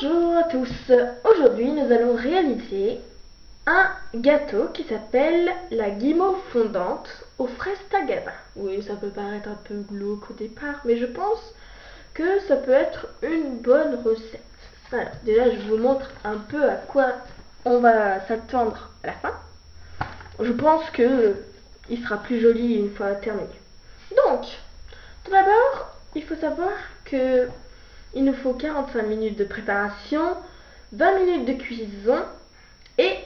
Bonjour à tous, aujourd'hui nous allons réaliser un gâteau qui s'appelle la guimauve fondante aux fraises tagada. Oui, ça peut paraître un peu glauque au départ, mais je pense que ça peut être une bonne recette. Alors, déjà je vous montre un peu à quoi on va s'attendre à la fin. Je pense que il sera plus joli une fois terminé. Donc, tout d'abord, il faut savoir que il nous faut 45 minutes de préparation, 20 minutes de cuisson et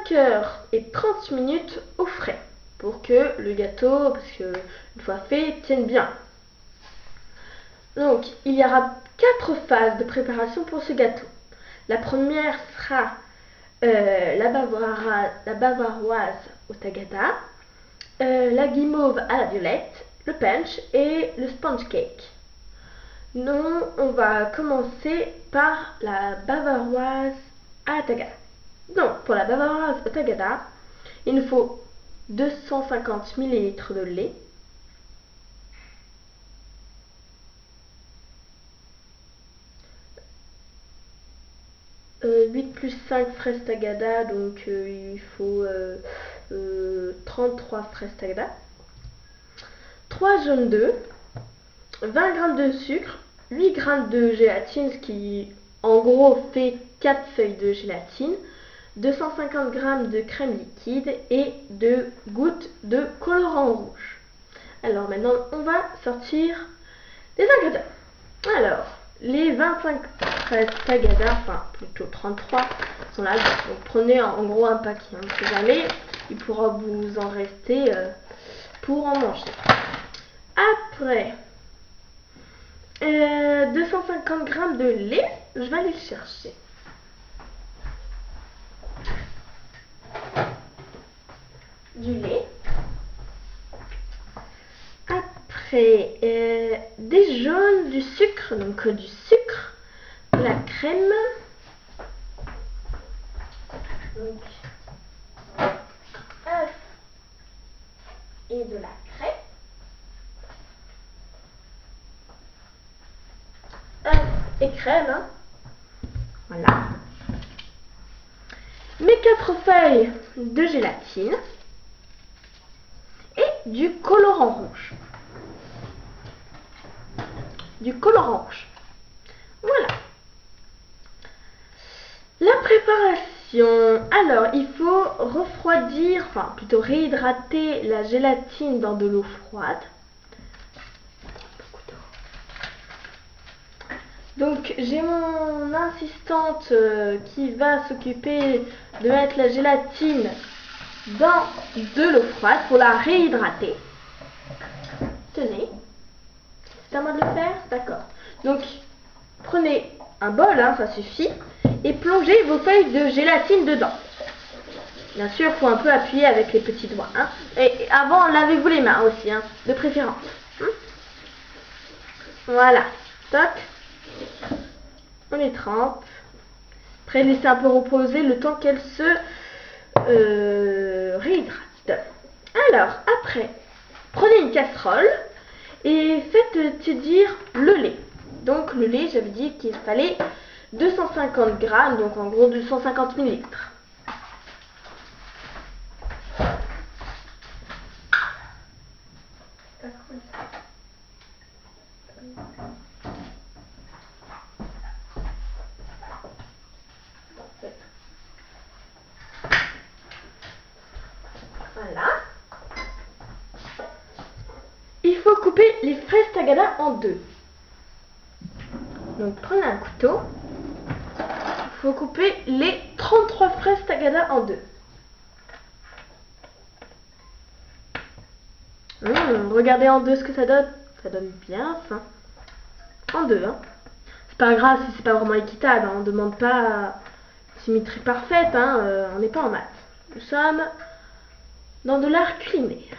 5 heures et 30 minutes au frais pour que le gâteau, parce que une fois fait, tienne bien. Donc, il y aura 4 phases de préparation pour ce gâteau. La première sera la bavaroise au tagada, la guimauve à la violette, le punch et le sponge cake. Nous, on va commencer par la bavaroise à la tagada. Donc, pour la bavaroise au tagada, il nous faut 250 ml de lait, « 8 plus 5 fraises tagada, donc il faut 33 fraises tagada, 3 jaunes d'œufs, 20 g de sucre, 8 g de gélatine, ce qui en gros fait 4 feuilles de gélatine, 250 g de crème liquide et 2 gouttes de colorant rouge. Alors maintenant, on va sortir les ingrédients. Alors, les 25 fraises tagada, enfin plutôt 33, sont là. Donc prenez en gros un paquet, on ne sait jamais, il pourra vous en rester pour en manger. Après, 250 g de lait, je vais aller le chercher. Du lait. Après, des jaunes, du sucre, donc du sucre, de la crème, donc œuf et de la crème, œuf et crème, hein. Voilà. Mes 4 feuilles de gélatine et du colorant rouge. Du colorant rouge. Voilà. La préparation. Alors, il faut refroidir, enfin plutôt réhydrater la gélatine dans de l'eau froide. Donc, j'ai mon assistante qui va s'occuper de mettre la gélatine dans de l'eau froide pour la réhydrater. Tenez. C'est à moi de le faire? D'accord. Donc, prenez un bol, hein, ça suffit, et plongez vos feuilles de gélatine dedans. Bien sûr, il faut un peu appuyer avec les petits doigts. Hein. Et avant, lavez-vous les mains aussi, hein, de préférence. Voilà. Toc. On les trempe. Après, laissez un peu reposer le temps qu'elle se réhydrate. Alors, après, prenez une casserole et faites tiédir le lait. Donc, le lait, j'avais dit qu'il fallait 250 g, donc en gros 250 ml. Voilà. Il faut couper les fraises tagada en deux. Donc prenez un couteau. Il faut couper les 33 fraises tagada en deux. Regardez en deux ce que ça donne. Ça donne bien faim. En deux, hein. C'est pas grave si c'est pas vraiment équitable. Hein. On ne demande pas symétrie parfaite. Hein. On n'est pas en maths. Nous sommes dans de l'art culinaire.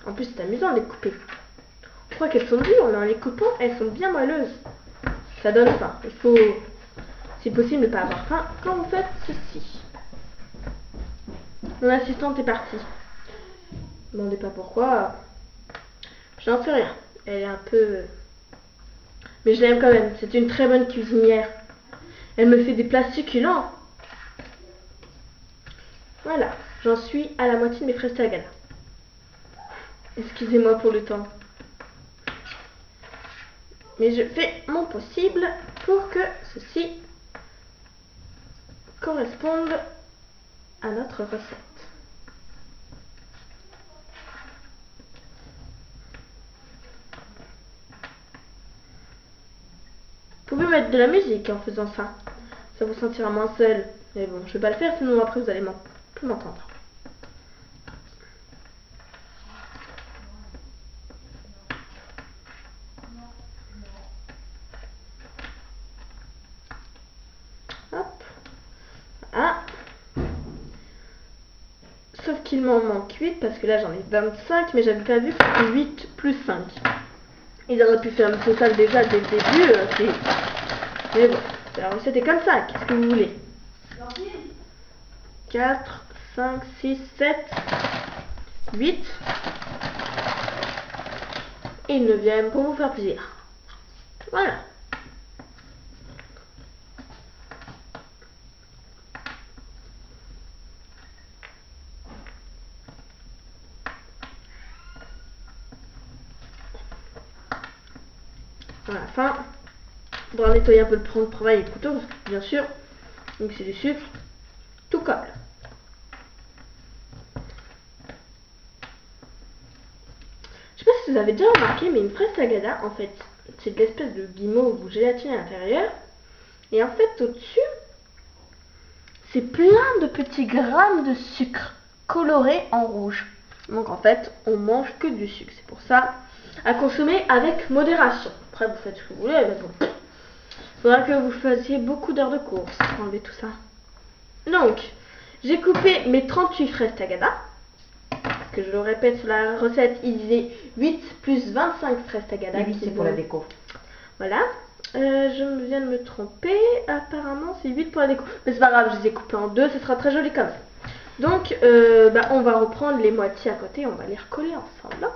En plus, c'est amusant de les couper. Je crois qu'elles sont dures, mais en les coupant, elles sont bien moelleuses. Ça donne faim. Il faut, si possible, ne pas avoir faim quand vous faites ceci. Mon assistante est partie. Ne demandez pas pourquoi. J'en sais rien. Elle est un peu Mais je l'aime quand même, c'est une très bonne cuisinière. Elle me fait des plats succulents. Voilà, j'en suis à la moitié de mes fraises tagada. Excusez-moi pour le temps. Mais je fais mon possible pour que ceci corresponde à notre recette. Vous pouvez mettre de la musique en faisant ça. Ça vous sentira moins seul. Mais bon, je vais pas le faire, sinon après vous allez plus m'entendre. Hop. Ah. Sauf qu'il m'en manque 8 parce que là j'en ai 25, mais j'avais pas vu que c'était 8 plus 5. Ils auraient pu faire le total déjà dès le début. Mais bon, la recette est comme ça. Qu'est-ce que vous voulez? 4, 5, 6, 7, 8. Et une 9e pour vous faire plaisir. Voilà. À la fin, il faudra nettoyer un peu le travail et le couteau, bien sûr. Donc c'est du sucre, tout colle. Je sais pas si vous avez déjà remarqué, mais une fraise tagada, en fait, c'est de l'espèce de guimauve ou gélatine à l'intérieur. Et en fait, au-dessus, c'est plein de petits grammes de sucre colorés en rouge. Donc en fait, on mange que du sucre. C'est pour ça, à consommer avec modération. Après, vous faites ce que vous voulez, mais bon. Il faudra que vous fassiez beaucoup d'heures de course pour enlever tout ça. Donc, j'ai coupé mes 38 fraises tagada. Parce que je le répète, sur la recette, il disait 8 plus 25 fraises tagada. Oui, c'est pour la déco. Voilà. Je viens de me tromper. Apparemment, c'est 8 pour la déco. Mais c'est pas grave, je les ai coupés en deux. Ce sera très joli comme ça. Donc, on va reprendre les moitiés à côté. On va les recoller ensemble.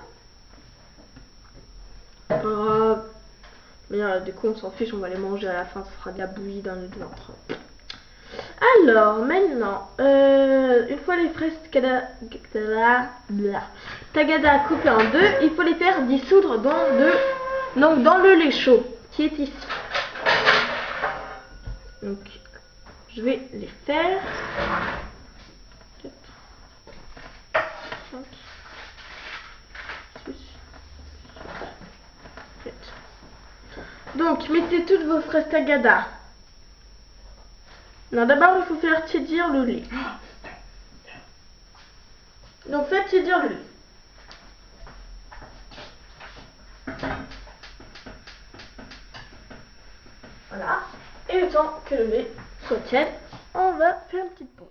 Mais la déco, on s'en fiche. On va les manger à la fin. Ça fera de la bouillie dans notre ventre. Alors, maintenant, une fois les fraises tagada coupées en deux, il faut les faire dissoudre dans le lait chaud qui est ici. Donc, je vais les faire. 4, 5, 6, 7. Donc, mettez toutes vos fraises tagada. Non, d'abord, il faut faire tiédir le lait. Donc, faites tiédir le lait. Voilà. Et le temps que le lait soit tiède, on va faire une petite pause.